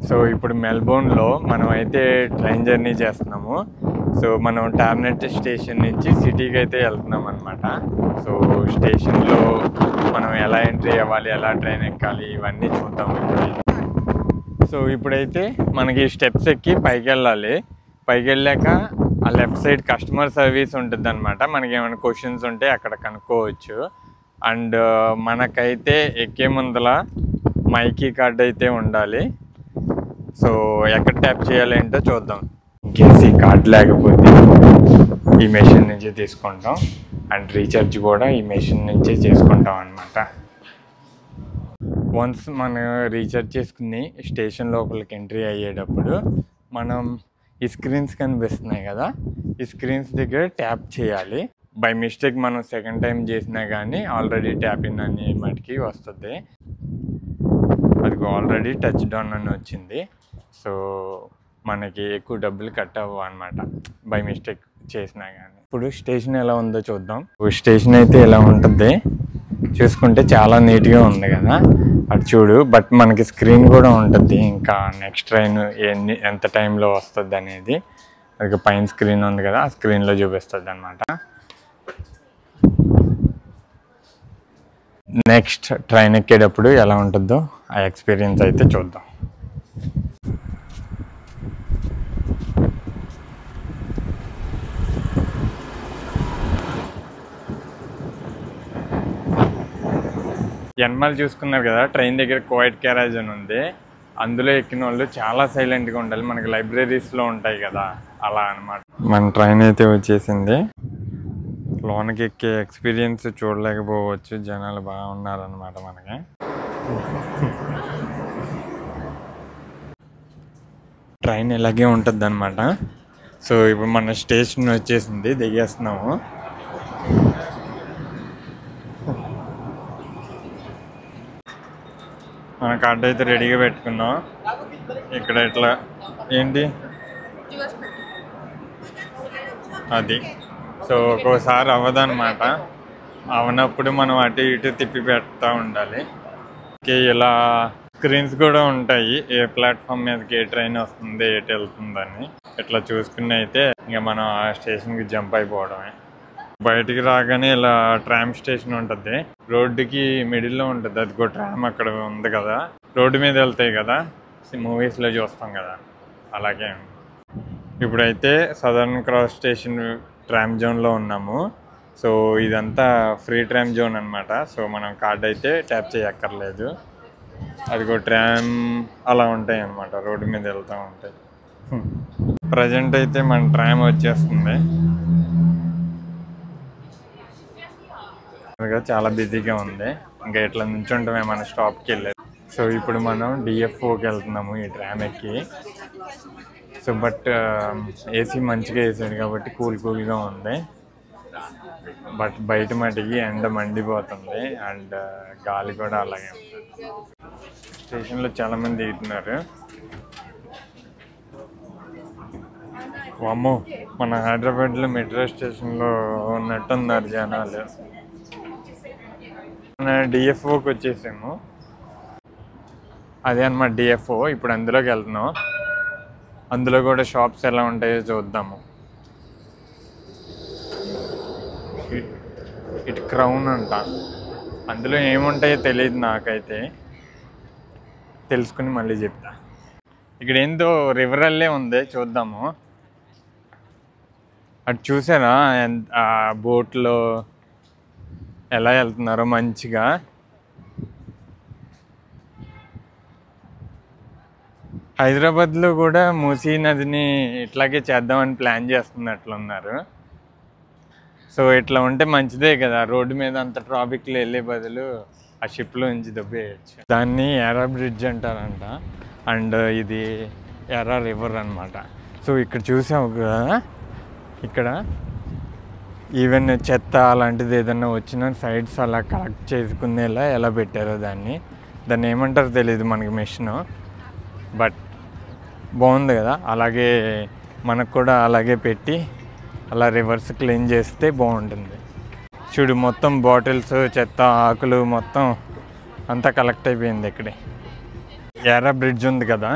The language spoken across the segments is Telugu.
సో ఇప్పుడు మెల్బోర్న్లో మనం అయితే ట్రైన్ జర్నీ చేస్తున్నాము. సో మనం టార్నెట్ స్టేషన్ నుంచి సిటీకి అయితే వెళ్తున్నాం అనమాట. సో స్టేషన్లో మనం ఎలా ఎంట్రీ అవ్వాలి, ఎలా ట్రైన్ ఎక్కాలి, ఇవన్నీ చూద్దాం ఇప్పుడు. సో ఇప్పుడైతే మనకి స్టెప్స్ ఎక్కి పైకి వెళ్ళాలి. పైకి వెళ్ళాక ఆ లెఫ్ట్ సైడ్ కస్టమర్ సర్వీస్ ఉంటుంది అనమాట. మనకి ఏమైనా క్వశ్చన్స్ ఉంటే అక్కడ కనుక్కోవచ్చు. అండ్ మనకైతే ఎక్కే ముందల మైకీ కార్డ్ అయితే ఉండాలి. సో ఎక్కడ ట్యాప్ చేయాలి ఏంటో చూద్దాం. ఇన్కేస్ ఈ కార్డ్ లేకపోతే ఈ మెషిన్ నుంచి తీసుకుంటాం. అండ్ రీఛార్జ్ కూడా ఈ మెషిన్ నుంచే చేసుకుంటాం అనమాట. వన్స్ మనం రీఛార్జ్ చేసుకుని స్టేషన్ లోపలికి ఎంట్రీ అయ్యేటప్పుడు మనం ఈ స్క్రీన్స్ కనిపిస్తున్నాయి కదా, ఈ స్క్రీన్స్ దగ్గర ట్యాప్ చేయాలి. బై మిస్టేక్ మనం సెకండ్ టైం చేసినా కానీ ఆల్రెడీ ట్యాప్ ఇన్ అని మటుకి వస్తుంది. అది ఆల్రెడీ టచ్ డౌన్ అని వచ్చింది. సో మనకి ఎక్కువ డబ్బులు కట్ అవ్వవు అనమాట బై మిస్టేక్ చేసినా కానీ. ఇప్పుడు స్టేషన్ ఎలా ఉందో చూద్దాం. స్టేషన్ అయితే ఎలా ఉంటుంది చూసుకుంటే చాలా నీట్గా ఉంది కదా, అది చూడు. బట్ మనకి స్క్రీన్ కూడా ఉంటుంది, ఇంకా నెక్స్ట్ ట్రైన్ ఎంత టైంలో వస్తుంది అనేది. అది పైన స్క్రీన్ ఉంది కదా, ఆ స్క్రీన్లో చూపిస్తుంది అనమాట. నెక్స్ట్ ట్రైన్ ఎక్కేటప్పుడు ఎలా ఉంటుందో ఆ ఎక్స్పీరియన్స్ అయితే చూద్దాం. ఎన్మాల్ చూసుకున్నారు కదా, ట్రైన్ దగ్గర క్వైట్ క్యారేజ్ అని ఉంది. అందులో ఎక్కిన వాళ్ళు చాలా సైలెంట్గా ఉండాలి. మనకి లైబ్రరీస్లో ఉంటాయి కదా, అలా అనమాట. మన ట్రైన్ అయితే వచ్చేసింది. లోనకి ఎక్కే ఎక్స్పీరియన్స్ చూడలేకపోవచ్చు, జనాలు బాగా ఉన్నారనమాట మనకి. ట్రైన్ ఇలాగే ఉంటుంది అనమాట. సో ఇప్పుడు మన స్టేషన్ వచ్చేసింది, దిగేస్తున్నాము. మన కార్డు అయితే రెడీగా పెట్టుకున్నాం. ఇక్కడ ఇట్లా ఏంటి అది. సో ఒక్కోసారి అవ్వదన్నమాట. అవనప్పుడు మనం అటు ఇటు తిప్పి పెడతా ఉండాలి. ఇలా స్క్రీన్స్ కూడా ఉంటాయి, ఏ ప్లాట్ఫామ్ మీదకి ఏ ట్రైన్ వస్తుంది, ఎటు వెళ్తుందని. ఇట్లా చూసుకుని అయితే ఇంకా మనం ఆ స్టేషన్కి జంప్ అయిపోవడమే. బయటికి రాగానే ఇలా ట్రామ్ స్టేషన్ ఉంటుంది, రోడ్డుకి మిడిల్లో ఉంటుంది. అదిగో ట్రామ్ అక్కడ ఉంది కదా, రోడ్డు మీద వెళ్తాయి కదా, మూవీస్లో చూస్తాం కదా, అలాగే. ఇప్పుడైతే సదర్న్ క్రాస్ స్టేషన్ ట్రామ్ జోన్లో ఉన్నాము. సో ఇదంతా ఫ్రీ ట్రామ్ జోన్ అనమాట. సో మనం కార్డ్ అయితే ట్యాప్ చేయక్కర్లేదు. అదిగో ట్రామ్ అలా ఉంటాయి అన్నమాట, రోడ్డు మీద వెళ్తూ ఉంటాయి. ప్రజెంట్ అయితే మన ట్రామ్ వచ్చేస్తుంది. చాలా బిజీగా ఉంది, ఇంకా ఇట్లా నుంచుంటామే మన స్టాప్కి వెళ్ళేది. సో ఇప్పుడు మనం డిఎఫ్ఓకి వెళ్తున్నాము ఈ ట్రామ్ ఎక్కి. సో బట్ ఏసీ మంచిగా వేసాడు కాబట్టి కూల్గా ఉంది. బట్ బయట మటుకి ఎండ మండిపోతుంది, అండ్ గాలి కూడా అలాగే ఉంటుంది. స్టేషన్లో చాలామంది దిగుతున్నారు. వామ్మో, మన హైదరాబాద్లో మెట్రో స్టేషన్లో ఉన్నట్టున్నారు జనాలు. మన డిఎఫ్ఓకి వచ్చేసాము, అదే అన్నమాట డిఎఫ్ఓ. ఇప్పుడు అందులోకి వెళ్తున్నాం. అందులో కూడా షాప్స్ ఎలా ఉంటాయో చూద్దాము. ఇటు క్రౌన్ అంట, అందులో ఏముంటాయో తెలియదు నాకైతే, తెలుసుకుని మళ్ళీ చెప్తా. ఇక్కడ ఏందో రివర్ అల్లే ఉంది, చూద్దాము. అటు చూసారా బోట్లో ఎలా వెళ్తున్నారో మంచిగా. హైదరాబాద్లో కూడా మూసీ నదిని ఇట్లాగే చేద్దామని ప్లాన్ చేస్తున్నట్లున్నారు. సో ఇట్లా ఉంటే మంచిదే కదా, రోడ్డు మీద అంత ట్రాఫిక్లో వెళ్ళే బదులు ఆ షిప్లో నుంచి దొబ్బేయచ్చు. దాన్ని ఎరా బ్రిడ్జ్ అంటారంట, అండ్ ఇది ఎరా రివర్ అనమాట. సో ఇక్కడ చూసాము కదా, ఇక్కడ ఈవెన్ చెత్త అలాంటిది ఏదన్నా వచ్చినా సైడ్స్ అలా కలెక్ట్ చేసుకునేలా ఎలా పెట్టారో దాన్ని ఏమంటారో తెలియదు మనకి మెషిన్. బట్ బాగుంది కదా, అలాగే మనకు కూడా అలాగే పెట్టి అలా రివర్స్ క్లీన్ చేస్తే బాగుంటుంది. చూడు, మొత్తం బాటిల్స్, చెత్త, ఆకులు మొత్తం అంతా కలెక్ట్ అయిపోయింది ఇక్కడే. ఎరా బ్రిడ్జ్ ఉంది కదా,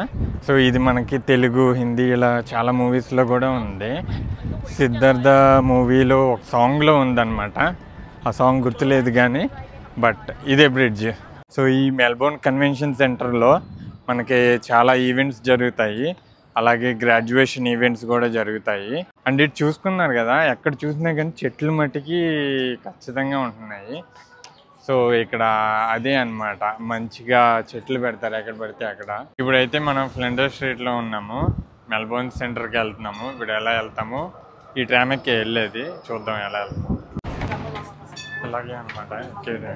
సో ఇది మనకి తెలుగు, హిందీ ఇలా చాలా మూవీస్లో కూడా ఉంది. సిద్ధార్థ మూవీలో ఒక సాంగ్లో ఉందన్నమాట. ఆ సాంగ్ గుర్తులేదు కానీ బట్ ఇదే బ్రిడ్జ్. సో ఈ మెల్బోర్న్ కన్వెన్షన్ సెంటర్లో మనకి చాలా ఈవెంట్స్ జరుగుతాయి, అలాగే గ్రాడ్యుయేషన్ ఈవెంట్స్ కూడా జరుగుతాయి. అండ్ ఇటు చూసుకున్నారు కదా, ఎక్కడ చూసినా కానీ చెట్లు మట్టికి ఖచ్చితంగా ఉంటున్నాయి. సో ఇక్కడ అదే అన్నమాట, మంచిగా చెట్లు పెడతారు ఎక్కడ పడితే అక్కడ. ఇప్పుడైతే మనం ఫ్లెండర్ స్ట్రీట్లో ఉన్నాము, మెల్బోర్న్ సెంటర్కి వెళ్తున్నాము. ఇప్పుడు ఎలా వెళ్తాము, ఈ ట్రామ్కి వెళ్ళేది చూద్దాం ఎలా వెళ్తాము. అలాగే అనమాట ఎక్కేది.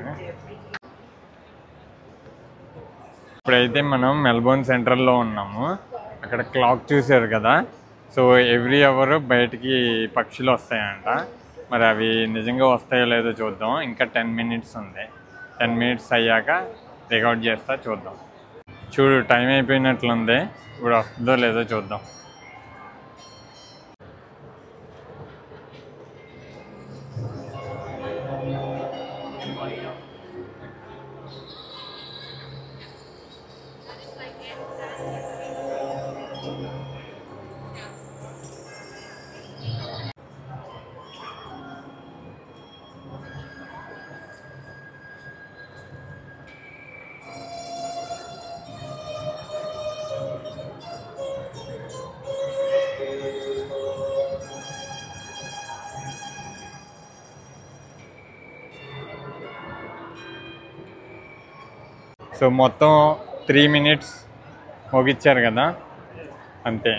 ఇప్పుడైతే మనం మెల్బోర్న్ సెంటర్లో ఉన్నాము. అక్కడ క్లాక్ చూసారు కదా, సో ఎవ్రీ అవర్ బయటికి పక్షులు వస్తాయంట. మరి అవి నిజంగా వస్తాయో లేదో చూద్దాం. ఇంకా 10 minutes ఉంది. 10 minutes అయ్యాక రికార్డ్ చేస్తా, చూద్దాం. చూడు టైం అయిపోయినట్లుంది, ఇప్పుడు వస్తుందో లేదో చూద్దాం. సో మొత్తం 3 minutes ముగిచ్చారు కదా, అంతే.